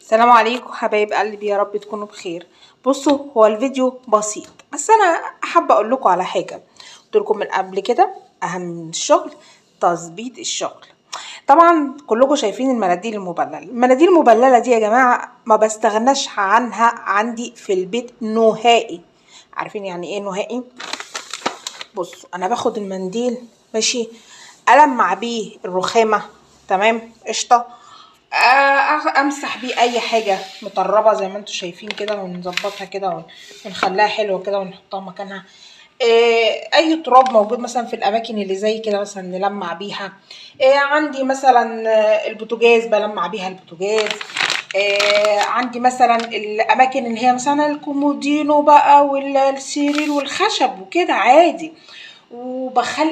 السلام عليكم حبايب قلبي، يا رب تكونوا بخير. بصوا، هو الفيديو بسيط بس انا حابه اقول لكم على حاجه. قلت لكم من قبل كده اهم من الشغل تظبيط الشغل. طبعا كلكم شايفين المناديل المبلله. المناديل المبلله دي يا جماعه ما بستغناش عنها عندي في البيت نهائي. عارفين يعني ايه نهائي؟ بصوا، انا باخد المنديل ماشي، المع بيه الرخامه، تمام قشطه، امسح بيه اي حاجه مطربه زي ما انتم شايفين كده، ونظبطها كده ونخليها حلوه كده ونحطها مكانها. اي تراب موجود مثلا في الاماكن اللي زي كده مثلا نلمع بيها. عندي مثلا البوتاجاز بلمع بيها البوتاجاز. عندي مثلا الاماكن اللي هي مثلا الكومودينو بقى والسرير والخشب وكده عادي.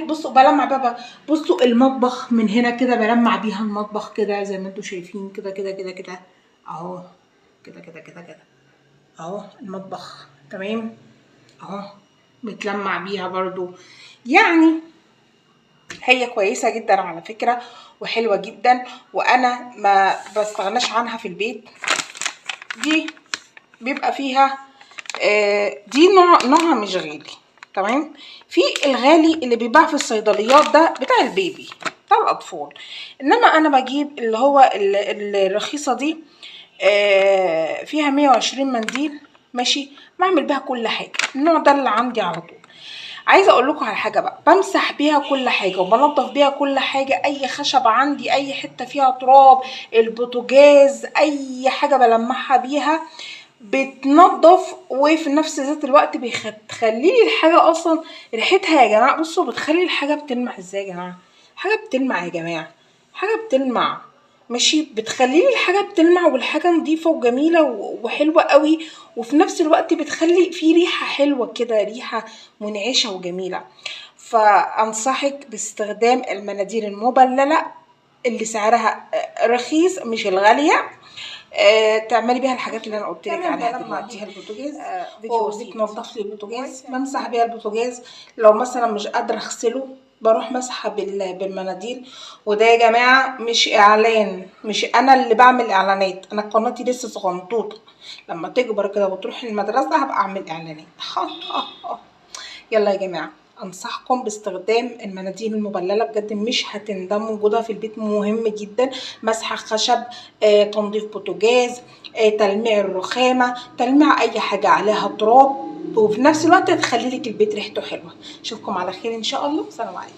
بصوا بلمع بقى. بصوا المطبخ من هنا كده بلمع بيها المطبخ كده زي ما انتم شايفين كده كده كده كده اهو، كده كده كده كده اهو المطبخ تمام اهو، متلمع بيها برضو. يعني هي كويسة جدا على فكرة وحلوة جدا، وانا ما بستغناش عنها في البيت. دي بيبقى فيها دي نوعها مش غالي، تمام. في الغالي اللي بيباع في الصيدليات ده بتاع البيبي، بتاع الاطفال، انما انا بجيب اللي هو الرخيصه دي. فيها 120 منديل ماشي، بعمل بيها كل حاجه. النوع ده اللي عندي على طول. عايزه اقول لكم على حاجه بقى، بمسح بيها كل حاجه وبنضف بيها كل حاجه، اي خشب عندي، اي حته فيها تراب، البوتاجاز، اي حاجه بلمعها بيها بتنضف. وفي نفس ذات الوقت بتخلي لي الحاجه اصلا ريحتها يا جماعه. بصوا بتخلي الحاجه بتلمع ازاي يا جماعه، حاجه بتلمع يا جماعه، حاجه بتلمع ماشي، بتخلي لي الحاجه بتلمع والحاجه نظيفه وجميله وحلوه قوي. وفي نفس الوقت بتخلي في ريحه حلوه كده، ريحه منعشه وجميله. فانصحك باستخدام المناديل المبلله اللي سعرها رخيص مش الغاليه. تعملي بيها الحاجات اللي انا قلت لك عليها دلوقتي. البوتاجاز فيديو بسيط، بنضف لي البوتاجاز، بمسح بيها البوتاجاز. لو مثلا مش قادره اغسله بروح مسحه بالمناديل. وده يا جماعه مش اعلان، مش انا اللي بعمل اعلانات، انا قناتي لسه صغنطوطه، لما تكبر كده وتروح المدرسه هبقى اعمل اعلانات. يلا يا جماعه، انصحكم باستخدام المناديل المبلله، بجد مش هتندموا. وجودها في البيت مهم جدا. مسح خشب، تنظيف بوتاجاز، تلميع الرخامه، تلميع اي حاجه عليها تراب، وفي نفس الوقت هتخلي لك البيت ريحته حلوه. اشوفكم على خير ان شاء الله. سلام عليكم.